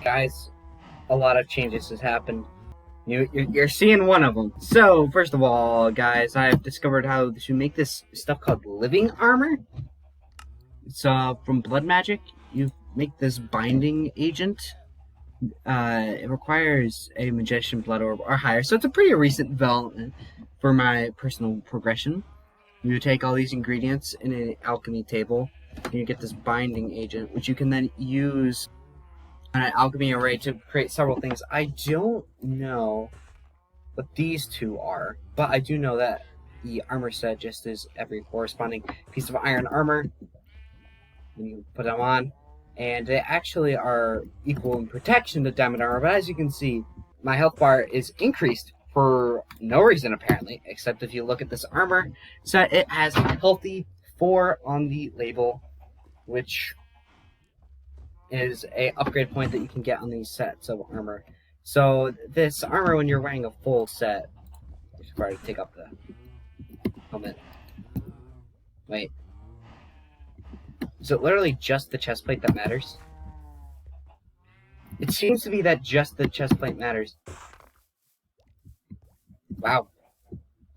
Guys, a lot of changes has happened. You're seeing one of them. So, first of all, guys, I've discovered how to make this stuff called living armor. It's from blood magic. You make this binding agent. It requires a magician blood orb or higher, so it's a pretty recent development for my personal progression. You take all these ingredients in an alchemy table, and you get this binding agent, which you can then use an alchemy array to create several things. I don't know what these two are, but I do know that the armor set just is every corresponding piece of iron armor when you put them on, and they actually are equal in protection to diamond armor. But as you can see, my health bar is increased for no reason apparently, except if you look at this armor set, it has healthy 4 on the label, which is a upgrade point that you can get on these sets of armor. So this armor, when you're wearing a full set, you should probably take up the helmet. Wait. Is it literally just the chest plate that matters? It seems to be that just the chest plate matters. Wow.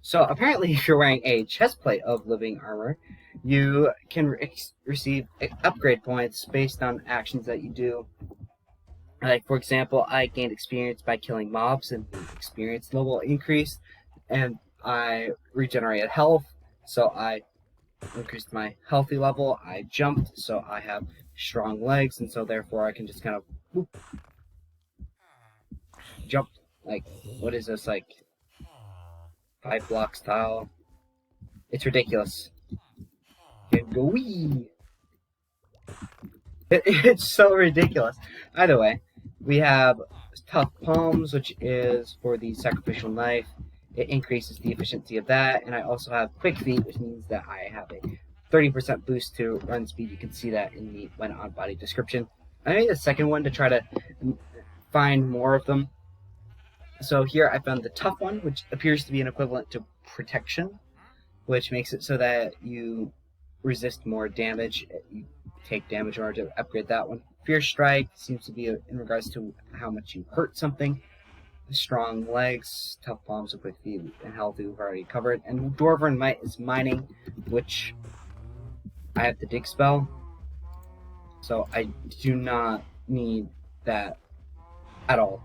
So apparently if you're wearing a chest plate of living armor, you can receive upgrade points based on actions that you do. Like, for example, I gained experience by killing mobs, and the experience level increased, and I regenerated health, so I increased my healthy level. I jumped, so I have strong legs, and so therefore I can just kind of whoop, jump. Like, what is this, like 5 block style? It's ridiculous. And go wee. It's so ridiculous. Either way, we have tough palms, which is for the sacrificial knife. It increases the efficiency of that, and I also have quick feet, which means that I have a 30% boost to run speed. You can see that in the when on body description. I made a second one to try to find more of them. So here I found the tough one, which appears to be an equivalent to protection, which makes it so that you resist more damage. You take damage in order to upgrade that one. Fierce Strike seems to be in regards to how much you hurt something. Strong legs, tough palms, and quick feet, and health we've already covered. And Dwarven Might is mining, which I have the dig spell, so I do not need that at all.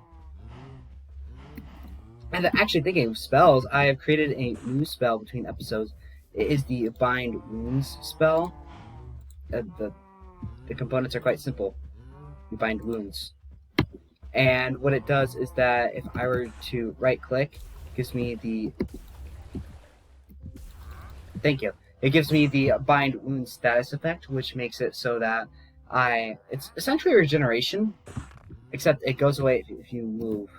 And actually, thinking of spells, I have created a new spell between episodes. It is the Bind Wounds spell. The components are quite simple. You bind wounds. And what it does is that if I were to right-click, it gives me the... Thank you. It gives me the Bind Wound status effect, which makes it so that it's essentially regeneration, except it goes away if you move.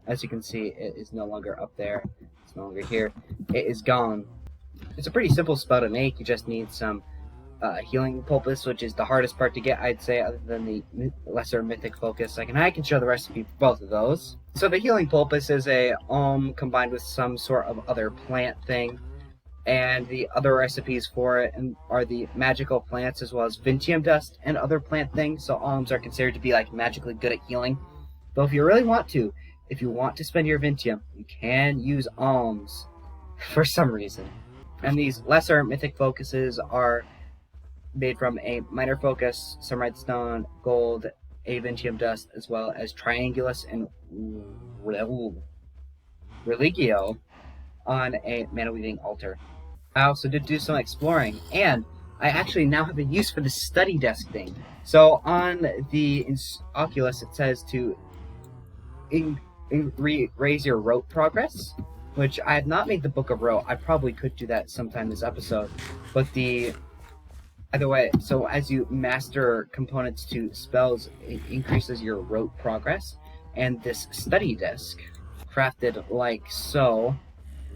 As you can see, it is no longer up there. It's no longer here. It is gone. It's a pretty simple spell to make. You just need some healing pulpus, which is the hardest part to get, I'd say, other than the lesser mythic focus. I can show the recipe for both of those. So the healing pulpus is a combined with some sort of other plant thing, and the other recipes for it are the magical plants as well as Vintium dust and other plant things. So alms are considered to be like magically good at healing. Though if you really want to, if you want to spend your Vintium, you can use alms for some reason. And these lesser mythic focuses are made from a minor focus, some redstone, gold, a Vintium dust, as well as triangulus and religio on a mana weaving altar. I also did do some exploring, and I actually now have a use for the study desk thing. So on the Oculus, it says to raise your rote progress, which I have not made the Book of Rote. I probably could do that sometime this episode, but either way, so as you master components to spells, it increases your rote progress, and this study desk, crafted like so,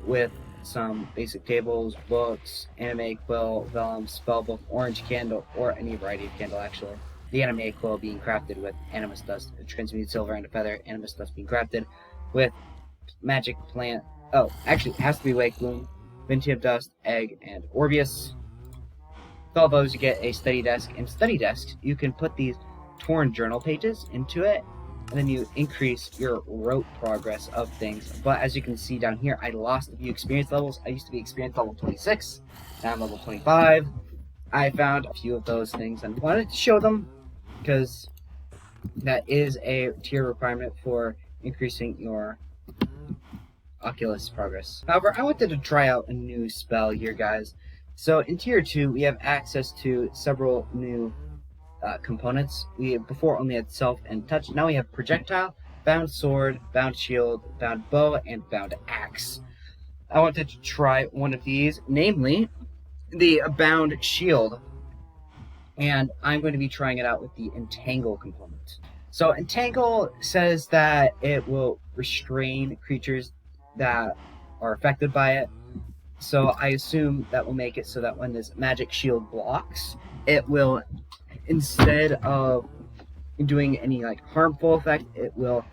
with some basic tables, books, anime quill, vellum, spellbook, orange candle, or any variety of candle actually. The anime quill being crafted with animus dust, transmuted silver, and a feather. Animus dust being crafted with magic plant. Oh, actually, it has to be Wake Bloom, Vintium dust, egg, and Orbeus. With all those, you get a study desk. And study desks, you can put these torn journal pages into it, and then you increase your rote progress of things. But as you can see down here, I lost a few experience levels. I used to be experience level 26, now I'm level 25. I found a few of those things and wanted to show them because that is a tier requirement for increasing your Oculus progress. However, I wanted to try out a new spell here, guys. So in tier 2, we have access to several new components. We before only had self and touch. Now we have projectile, bound sword, bound shield, bound bow, and bound axe. I wanted to try one of these, namely the bound shield, and I'm going to be trying it out with the entangle component. So entangle says that it will restrain creatures that are affected by it. So I assume that will make it so that when this magic shield blocks, it will, instead of doing any like harmful effect, it will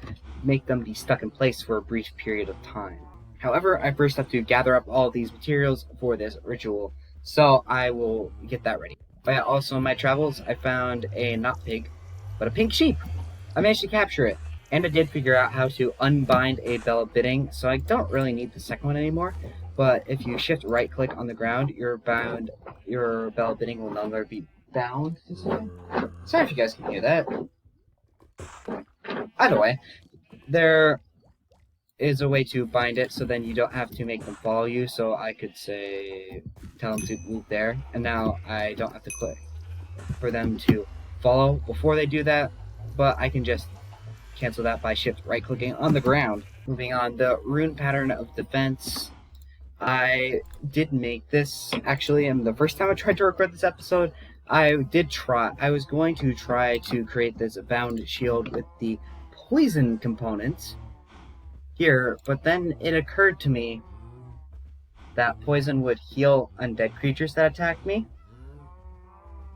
make them be stuck in place for a brief period of time. However, I first have to gather up all these materials for this ritual, so I will get that ready. But also in my travels, I found a not pig, but a pink sheep. I managed to capture it, and I did figure out how to unbind a bell of bidding, so I don't really need the second one anymore. But if you shift right click on the ground, your bell of bidding will no longer be bound to something. Sorry if you guys can hear that. Either way, there is a way to bind it so then you don't have to make them follow you. So I could say, tell them to move there, and now I don't have to click for them to follow before they do that, but I can just cancel that by shift right clicking on the ground. Moving on, the rune pattern of defense. I did make this actually, and the first time I tried to record this episode, I was going to try to create this bound shield with the poison component here, but then it occurred to me that poison would heal undead creatures that attack me.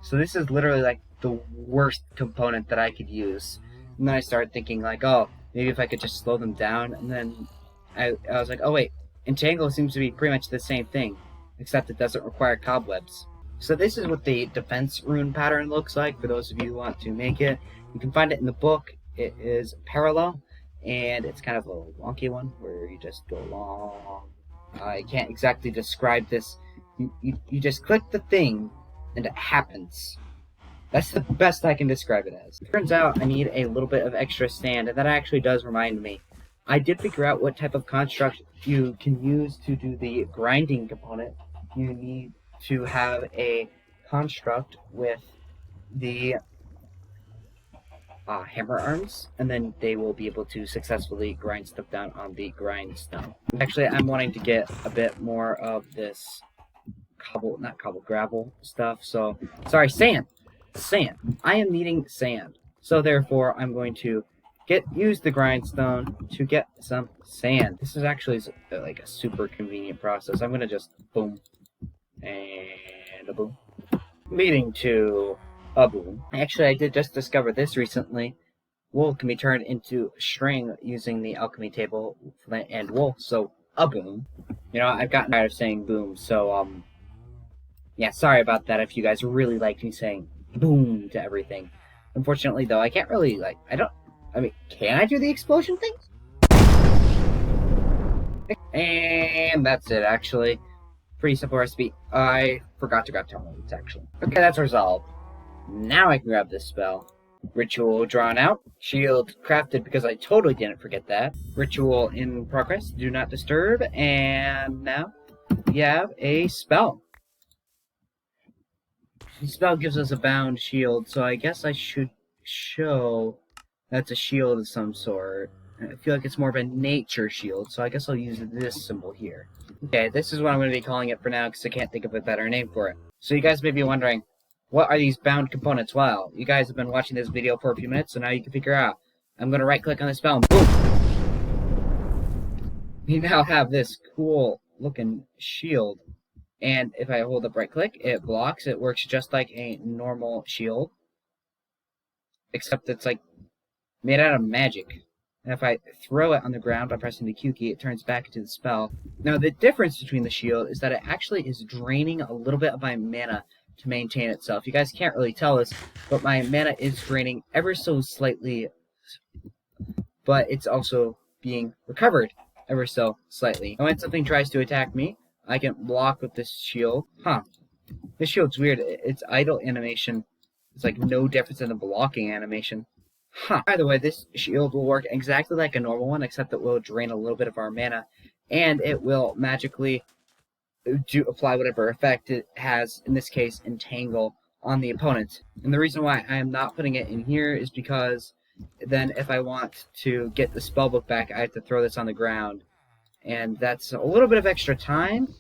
So this is literally like the worst component that I could use. And then I started thinking like, oh, maybe if I could just slow them down, and then I was like, oh wait, entangle seems to be pretty much the same thing, except it doesn't require cobwebs. So this is what the defense rune pattern looks like for those of you who want to make it. You can find it in the book. It is parallel, and it's kind of a wonky one where you just go along. I can't exactly describe this. You just click the thing, and it happens. That's the best I can describe it as. It turns out I need a little bit of extra stand, and that actually does remind me. I did figure out what type of construct you can use to do the grinding component. You need to have a construct with the hammer arms, and then they will be able to successfully grind stuff down on the grindstone. Actually, I'm wanting to get a bit more of this gravel stuff. So, sorry, sand. I am needing sand. So therefore, I'm going to use the grindstone to get some sand. This is actually like a super convenient process. I'm gonna just boom and a boom, leading to a boom. Actually, I did just discover this recently. Wool can be turned into string using the alchemy table and wool. So a boom. You know, I've gotten tired of saying boom. So yeah, sorry about that. If you guys really like me saying boom to everything. Unfortunately, though, I can't really can I do the explosion things? And that's it, actually. Pretty simple recipe. I forgot to grab termites, actually. Okay, that's resolved. Now I can grab this spell. Ritual drawn out. Shield crafted because I totally didn't forget that. Ritual in progress. Do not disturb. And now you have a spell. The spell gives us a bound shield, so I guess I should show that's a shield of some sort. I feel like it's more of a nature shield, so I guess I'll use this symbol here. Okay, this is what I'm going to be calling it for now, because I can't think of a better name for it. So you guys may be wondering, what are these bound components? Well, you guys have been watching this video for a few minutes, so now you can figure out. I'm going to right-click on the spell, and boom! We now have this cool-looking shield. And if I hold up right-click, it blocks. It works just like a normal shield, except it's like made out of magic. And if I throw it on the ground by pressing the Q key, it turns back into the spell. Now, the difference between the shield is that it actually is draining a little bit of my mana to maintain itself. You guys can't really tell this, but my mana is draining ever so slightly but it's also being recovered ever so slightly. And when something tries to attack me, I can block with this shield. Huh. This shield's weird. Its idle animation is like no difference in the blocking animation. Huh. By the way, this shield will work exactly like a normal one, except it will drain a little bit of our mana, and it will magically apply whatever effect it has, in this case, entangle on the opponent. And the reason why I am not putting it in here is because then if I want to get the spellbook back, I have to throw this on the ground. And that's a little bit of extra time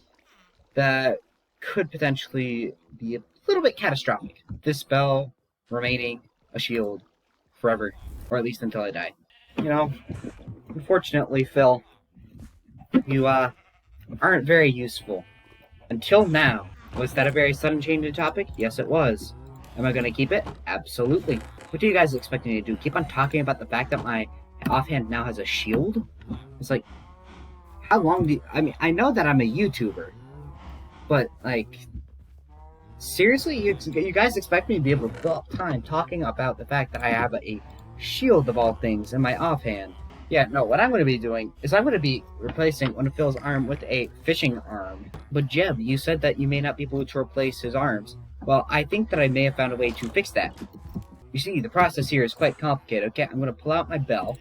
that could potentially be a little bit catastrophic. This spell remaining a shield forever, or at least until I die. You know, unfortunately, Phil, you aren't very useful. Until now. Was that a very sudden change in topic? Yes, it was. Am I going to keep it? Absolutely. What do you guys expect me to do? Keep on talking about the fact that my offhand now has a shield? It's like, how long do you... I mean, I know that I'm a YouTuber, but, like, seriously? You guys expect me to be able to fill up time talking about the fact that I have a shield of all things in my offhand? Yeah, no, what I'm going to be doing is I'm going to be replacing one of Phil's arm with a fishing arm. But Jeb, you said that you may not be able to replace his arms. Well, I think that I may have found a way to fix that. You see, the process here is quite complicated. Okay, I'm going to pull out my bell.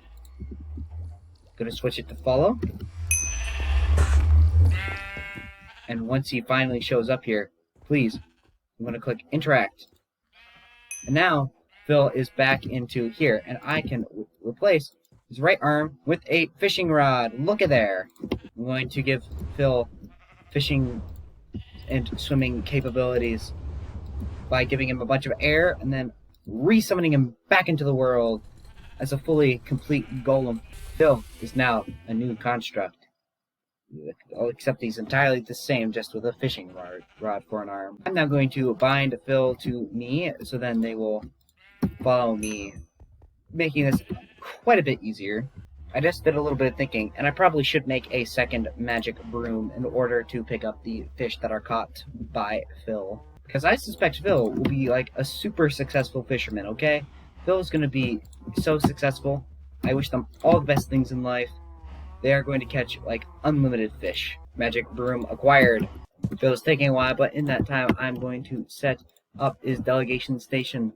Going to switch it to follow. And once he finally shows up here, please, I'm going to click interact. And now, Phil is back into here, and I can replace his right arm with a fishing rod. Look at there. I'm going to give Phil fishing and swimming capabilities by giving him a bunch of air and then re-summoning him back into the world as a fully complete golem. Phil is now a new construct. Except he's entirely the same, just with a fishing rod for an arm. I'm now going to bind Phil to me, so then they will follow me, making this quite a bit easier. I just did a little bit of thinking, and I probably should make a second magic broom in order to pick up the fish that are caught by Phil. Because I suspect Phil will be like a super successful fisherman, okay? Phil is going to be so successful. I wish them all the best things in life. They are going to catch like unlimited fish. Magic broom acquired. Phil's taking a while, but in that time I'm going to set up his delegation station.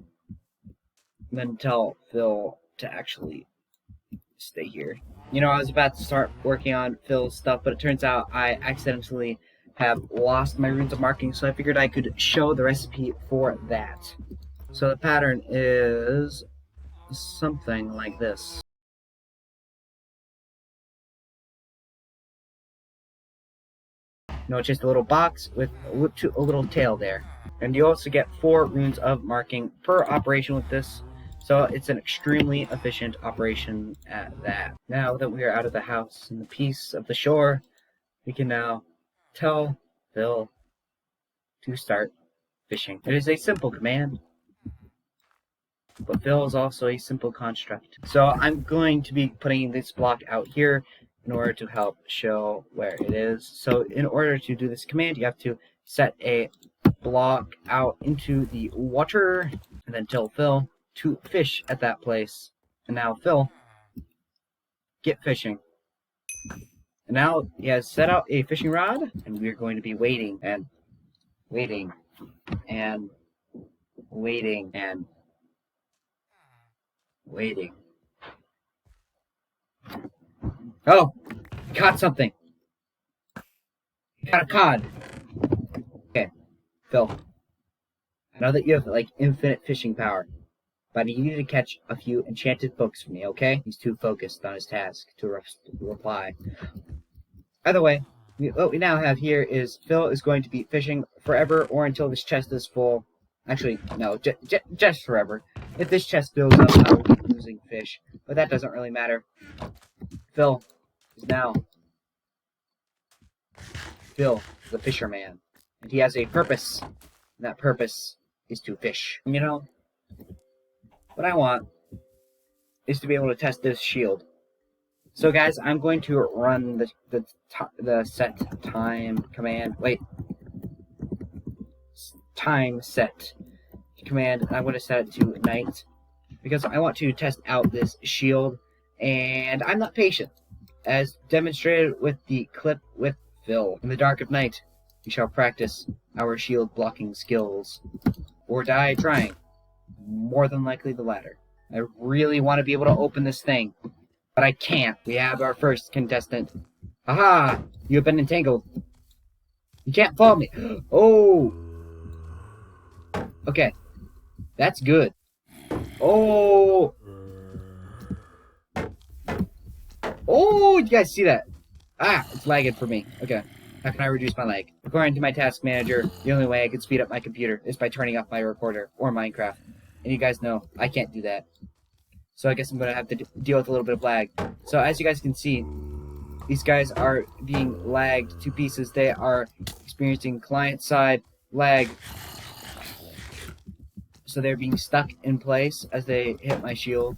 And then tell Phil to actually stay here. You know, I was about to start working on Phil's stuff, but it turns out I accidentally have lost my runes of marking, so I figured I could show the recipe for that. So the pattern is something like this. No, it's just a little box with a little tail there. And you also get 4 runes of marking per operation with this. So it's an extremely efficient operation at that. Now that we are out of the house and the peace of the shore, we can now tell Phil to start fishing. It is a simple command, but Phil is also a simple construct. So I'm going to be putting this block out here in order to help show where it is. So in order to do this command, you have to set a block out into the water and then tell Phil to fish at that place. And now Phil, get fishing. And now he has set out a fishing rod, and we're going to be waiting and waiting and waiting and waiting. Oh, caught something. Got a cod. Okay, Phil. I know that you have like infinite fishing power, but I need you to catch a few enchanted books for me, okay? He's too focused on his task to reply. Either way, what we now have here is Phil is going to be fishing forever or until this chest is full. Actually, no, just forever. If this chest fills up, I will be losing fish, but that doesn't really matter. Phil is now Phil, the fisherman, and he has a purpose, and that purpose is to fish. You know, what I want is to be able to test this shield. So guys, I'm going to run the set time command. Wait, time set command. I'm going to set it to night because I want to test out this shield, And I'm not patient, as demonstrated with the clip with Phil. In the dark of night, we shall practice our shield blocking skills, or die trying. More than likely the latter. I really want to be able to open this thing, but I can't. We have our first contestant. Haha! You have been entangled. You can't follow me. Oh! Okay. That's good. Oh! Oh! You guys see that? Ah! It's lagging for me. Okay. How can I reduce my lag? According to my task manager, the only way I can speed up my computer is by turning off my recorder or Minecraft. And you guys know, I can't do that. So I guess I'm going to have to deal with a little bit of lag. So as you guys can see, these guys are being lagged to pieces. They are experiencing client-side lag. So they're being stuck in place as they hit my shield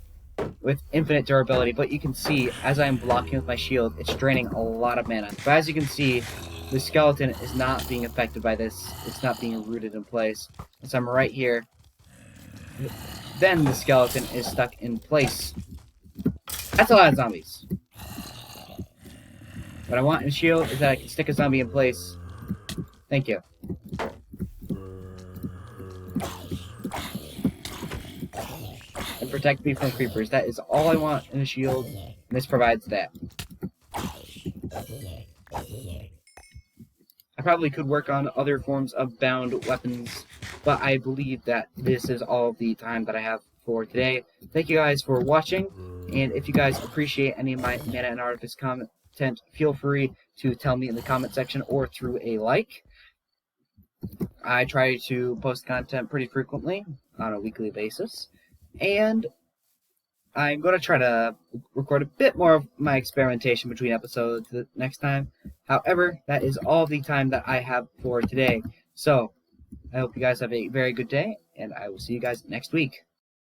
with infinite durability. But you can see, as I'm blocking with my shield, it's draining a lot of mana. But as you can see, the skeleton is not being affected by this. It's not being rooted in place. And so I'm right here. Then the skeleton is stuck in place. That's a lot of zombies. What I want in shield is that I can stick a zombie in place. Thank you. And protect me from creepers. That is all I want in a shield, and this provides that. I probably could work on other forms of bound weapons, but I believe that this is all the time that I have for today. Thank you guys for watching, and if you guys appreciate any of my Mana and Artifice content, feel free to tell me in the comment section or through a like. I try to post content pretty frequently on a weekly basis, and I'm going to try to record a bit more of my experimentation between episodes the next time. However, that is all the time that I have for today. So, I hope you guys have a very good day, and I will see you guys next week.